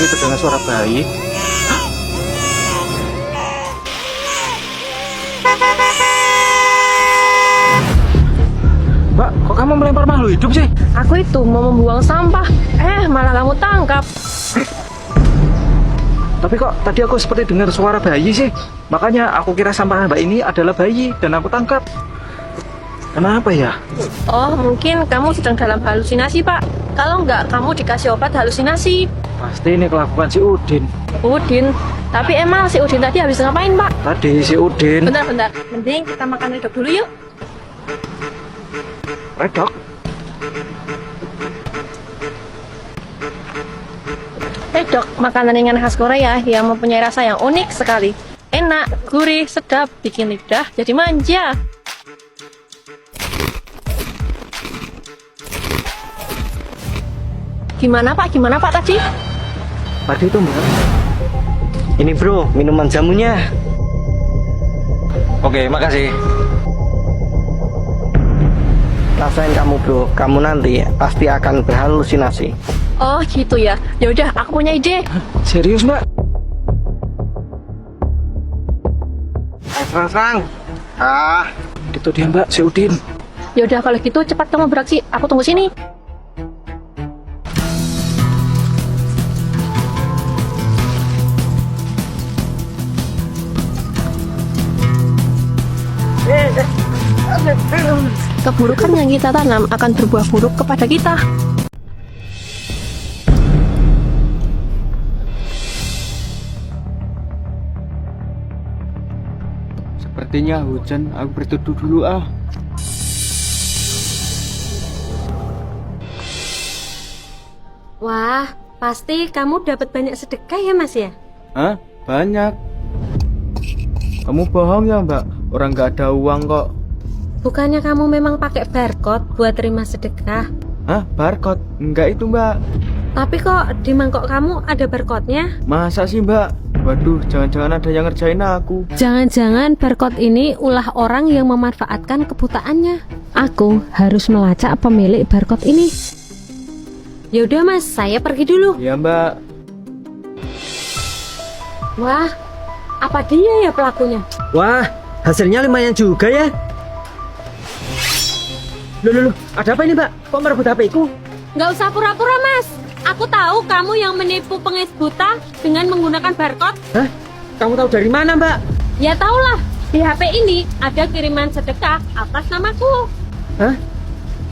seperti terdengar suara bayi. Mbak, kok kamu melempar makhluk hidup sih? Aku itu mau membuang sampah, malah kamu tangkap. Tapi kok tadi aku seperti dengar suara bayi sih. Makanya aku kira sampah Mbak ini adalah bayi dan aku tangkap. Kenapa ya? Oh, mungkin kamu sedang dalam halusinasi, Pak. Kalau enggak, kamu dikasih obat halusinasi. Pasti ini kelakuan si Udin. Udin? Tapi emang si Udin tadi habis ngapain, Pak? Tadi si Udin. Bentar. Mending kita makan redok dulu yuk. Redok? Redok, makanan ringan khas Korea yang mempunyai rasa yang unik sekali. Enak, gurih, sedap, bikin lidah jadi manja. Gimana Pak tadi? Tadi itu Mbak. Ini bro, minuman jamunya. Oke, makasih. Rasain kamu bro, kamu nanti pasti akan berhalusinasi. Oh gitu ya. Ya udah, aku punya ide. Serius Mbak? Serang. Itu dia Mbak, si Udin. Ya udah kalau gitu cepat kamu beraksi. Aku tunggu sini. Keburukan yang kita tanam akan berbuah buruk kepada kita. Sepertinya hujan, aku berteduh dulu ah. Wah, pasti kamu dapat banyak sedekah ya Mas ya? Hah? Banyak. Kamu bohong ya Mbak, orang gak ada uang kok. Bukannya kamu memang pakai barcode buat terima sedekah? Hah? Barcode? Enggak itu Mbak. Tapi kok di mangkok kamu ada barcode-nya? Masa sih Mbak? Waduh, jangan-jangan ada yang ngerjain aku. Jangan-jangan barcode ini ulah orang yang memanfaatkan kebutaannya. Aku harus melacak pemilik barcode ini. Yaudah Mas, saya pergi dulu. Iya Mbak. Wah, apa dia ya pelakunya? Wah, hasilnya lumayan juga ya. Loh, ada apa ini Mbak? Kok merebut HP-ku? Nggak usah pura-pura Mas. Aku tahu kamu yang menipu pengis buta dengan menggunakan barcode. Hah? Kamu tahu dari mana Mbak? Ya tahulah, di HP ini ada kiriman sedekah atas namaku. Hah?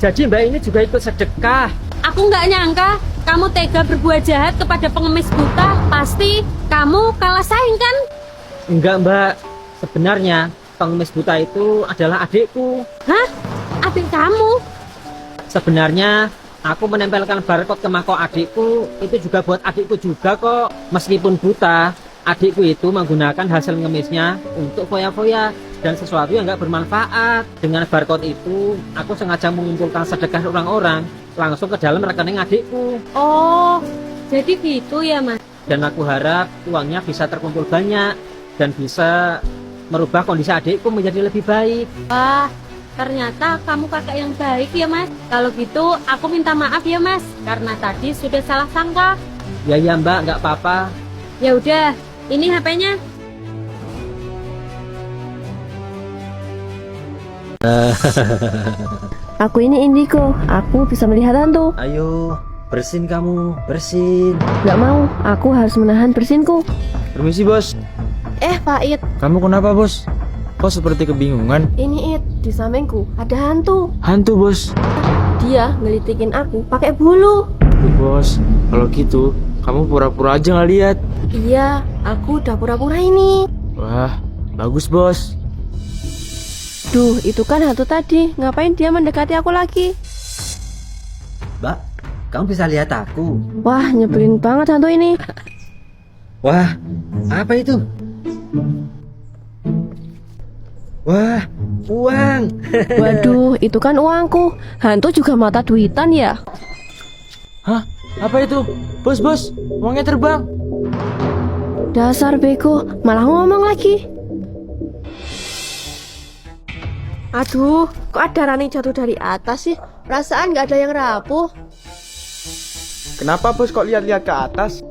Jadi Mbak ini juga ikut sedekah? Aku nggak nyangka kamu tega berbuat jahat kepada pengemis buta. Pasti kamu kalah saing kan? Enggak Mbak, sebenarnya pengemis buta itu adalah adikku. Hah? Adik kamu? Sebenarnya aku menempelkan barcode ke mangkok adikku itu juga buat adikku juga kok. Meskipun buta, adikku itu menggunakan hasil ngemisnya untuk foya-foya dan sesuatu yang nggak bermanfaat. Dengan barcode itu, aku sengaja mengumpulkan sedekah orang-orang langsung ke dalam rekening adikku. Oh, jadi gitu ya Mas? Dan aku harap uangnya bisa terkumpul banyak dan bisa merubah kondisi adikku menjadi lebih baik. Wah, ternyata kamu kakak yang baik ya Mas. Kalau gitu aku minta maaf ya Mas, karena tadi sudah salah sangka. Ya Mbak, nggak apa-apa. Ya udah, ini HP-nya. Aku ini Indigo. Aku bisa melihat hantu. Ayo, bersin kamu, bersin. Gak mau, aku harus menahan bersinku. Permisi bos. Pak It, Kamu kenapa bos? Kok seperti kebingungan? ini It, di sampingku ada hantu. Hantu bos. Dia ngelitikin aku pakai bulu. Bos, kalau gitu kamu pura-pura aja nggak lihat. Iya, aku udah pura-pura ini. Wah, bagus bos. Duh, itu kan hantu tadi. Ngapain dia mendekati aku lagi? Mbak, kamu bisa lihat aku. Wah, nyebelin banget hantu ini. Wah, apa itu? Wah, uang. Waduh, itu kan uangku. Hantu juga mata duitan ya. Hah? Apa itu? Bos, uangnya terbang. Dasar bego, malah ngomong lagi. Aduh, kok ada Rani jatuh dari atas sih? Perasaan gak ada yang rapuh. Kenapa bos kok lihat-lihat ke atas?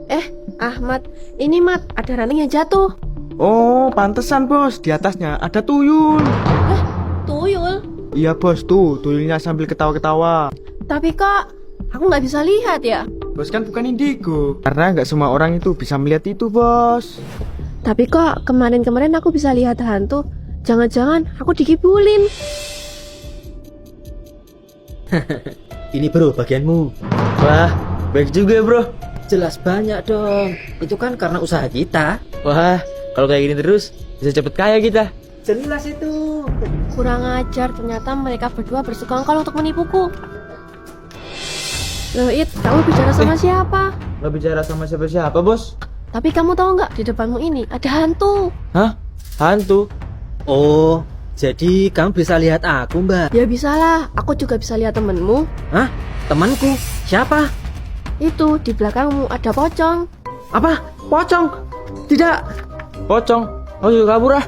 Ahmad, ini Mat, ada ranting yang jatuh. Oh, pantesan bos, di atasnya ada tuyul. Tuyul. Iya bos, tuh tuyulnya sambil ketawa-ketawa. Tapi kok aku nggak bisa lihat ya? Bos kan bukan indigo. Karena nggak semua orang itu bisa melihat itu bos. Tapi kok kemarin-kemarin aku bisa lihat hantu. Jangan-jangan aku dikibulin. Ini bro, bagianmu. Wah, baik juga bro. Jelas banyak dong. Itu kan karena usaha kita. Wah, kalau kayak gini terus bisa cepet kaya kita. Jelas itu. Kurang ajar, ternyata mereka berdua bersekongkol untuk menipuku. Loh, It, kamu bicara sama siapa? Nggak bicara sama siapa-siapa bos. Tapi kamu tahu nggak, di depanmu ini ada hantu. Hah? Hantu? Oh, jadi kamu bisa lihat aku, Mbak? Ya bisalah, aku juga bisa lihat temenmu. Hah? Temanku? Siapa? Itu, di belakangmu ada pocong. Apa? Pocong? Tidak. Pocong? Oh juga kabur ah.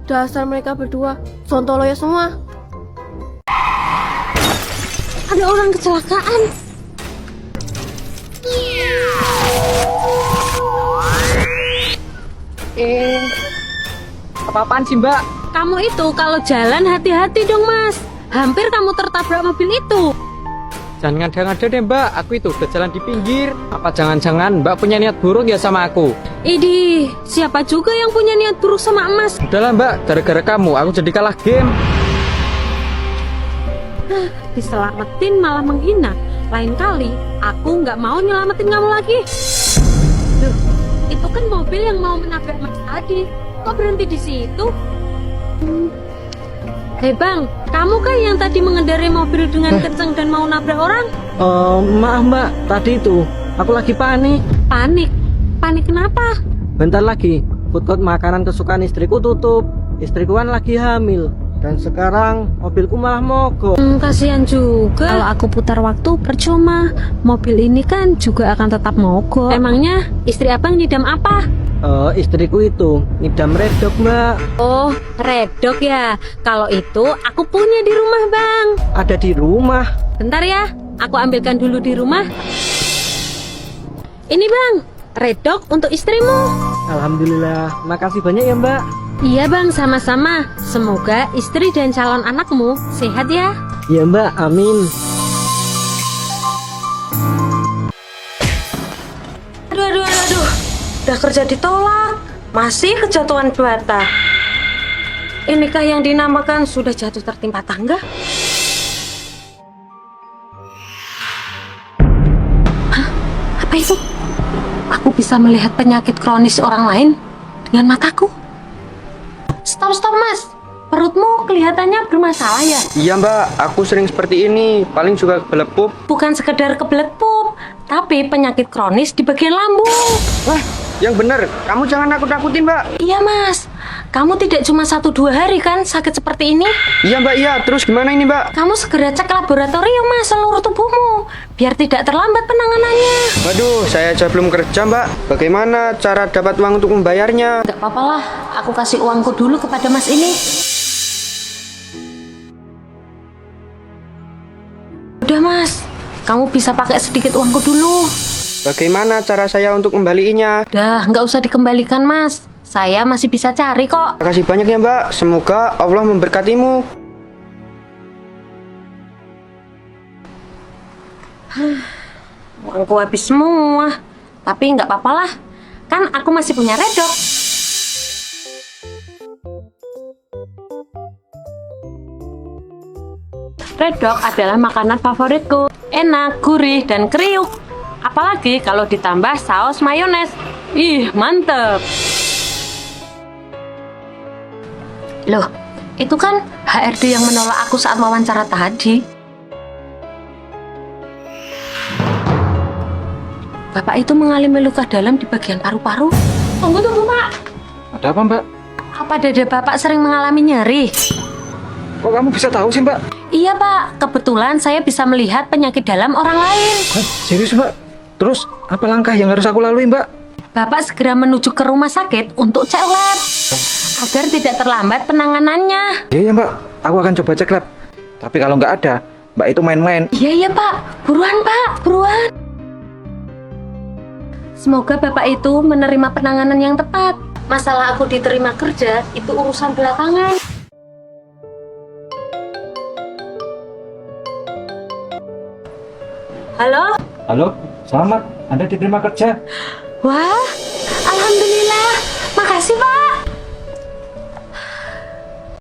Dasar mereka berdua, sontolo ya semua. Ada orang kecelakaan. Apa-apaan sih mbak? Kamu itu kalau jalan hati-hati dong mas. Hampir kamu tertabrak mobil itu. Jangan ngada-ngada deh mbak, aku itu udah jalan di pinggir. Apa jangan-jangan mbak punya niat buruk ya sama aku? Idih, siapa juga yang punya niat buruk sama emas? Udahlah mbak, gara-gara kamu aku jadi kalah game. Diselamatin malah menghina. Lain kali, aku nggak mau nyelamatin kamu lagi. Duh, itu kan mobil yang mau menabrak mas tadi. Kok berhenti di situ? Hei bang, kamu kan yang tadi mengendarai mobil dengan kencang dan mau nabrak orang? Maaf mbak, tadi itu aku lagi panik. Panik? Panik kenapa? Bentar lagi, food court makanan kesukaan istriku tutup. Istriku kan lagi hamil. Dan sekarang mobilku malah mogok. Kasihan juga. Kalau aku putar waktu percuma. Mobil ini kan juga akan tetap mogok. Emangnya istri abang ngidam apa? Istriku itu ngidam redok mbak. Oh, redok ya. Kalau itu aku punya di rumah bang. Ada di rumah. Bentar ya, aku ambilkan dulu di rumah. Ini bang, redok untuk istrimu. Alhamdulillah, makasih banyak ya mbak. Iya bang, sama-sama. Semoga istri dan calon anakmu sehat ya. Iya mbak, amin. Aduh. Udah kerja ditolak, masih kejatuhan bata. Inikah yang dinamakan sudah jatuh tertimpa tangga? Hah? Apa itu? Aku bisa melihat penyakit kronis orang lain dengan mataku. Stop mas, perutmu kelihatannya bermasalah ya? Iya mbak, aku sering seperti ini, paling juga kebelet pup. Bukan sekedar kebelet pup, tapi penyakit kronis di bagian lambung. Wah, yang bener, kamu jangan nakut-nakutin mbak. Iya mas, kamu tidak cuma 1-2 hari kan sakit seperti ini? Iya mbak, iya, terus gimana ini mbak? Kamu segera cek laboratorium mas seluruh tubuhmu, biar tidak terlambat penanganannya. Waduh, saya aja belum kerja mbak. Bagaimana cara dapat uang untuk membayarnya? Gak apa-apa lah, aku kasih uangku dulu kepada mas ini. Udah mas, kamu bisa pakai sedikit uangku dulu. Bagaimana cara saya untuk kembaliinnya? Dah, nggak usah dikembalikan mas, saya masih bisa cari kok. Terima kasih banyak ya mbak, semoga Allah memberkatimu. Uangku habis semua, tapi nggak apa-apa lah, kan aku masih punya redok. Redok adalah makanan favoritku, enak, gurih, dan kriuk. Apalagi kalau ditambah saus mayones. Ih, mantep. Loh, itu kan HRD yang menolak aku saat wawancara tadi. Bapak itu mengalami luka dalam di bagian paru-paru. Tunggu, Pak. Ada apa mbak? Apa dada Bapak sering mengalami nyeri? Kok kamu bisa tahu sih mbak? Iya, Pak. Kebetulan saya bisa melihat penyakit dalam orang lain. Hah, serius mbak? Terus apa langkah yang harus aku lalui mbak? Bapak segera menuju ke rumah sakit untuk cek lab agar tidak terlambat penanganannya. Iya ya mbak, aku akan coba cek lab. Tapi kalau nggak ada, mbak itu main-main. Iya Pak, buruan Pak, buruan. Semoga Bapak itu menerima penanganan yang tepat. Masalah aku diterima kerja itu urusan belakangan. Halo? Halo, selamat. Anda diterima kerja. Wah, alhamdulillah. Makasih, Pak.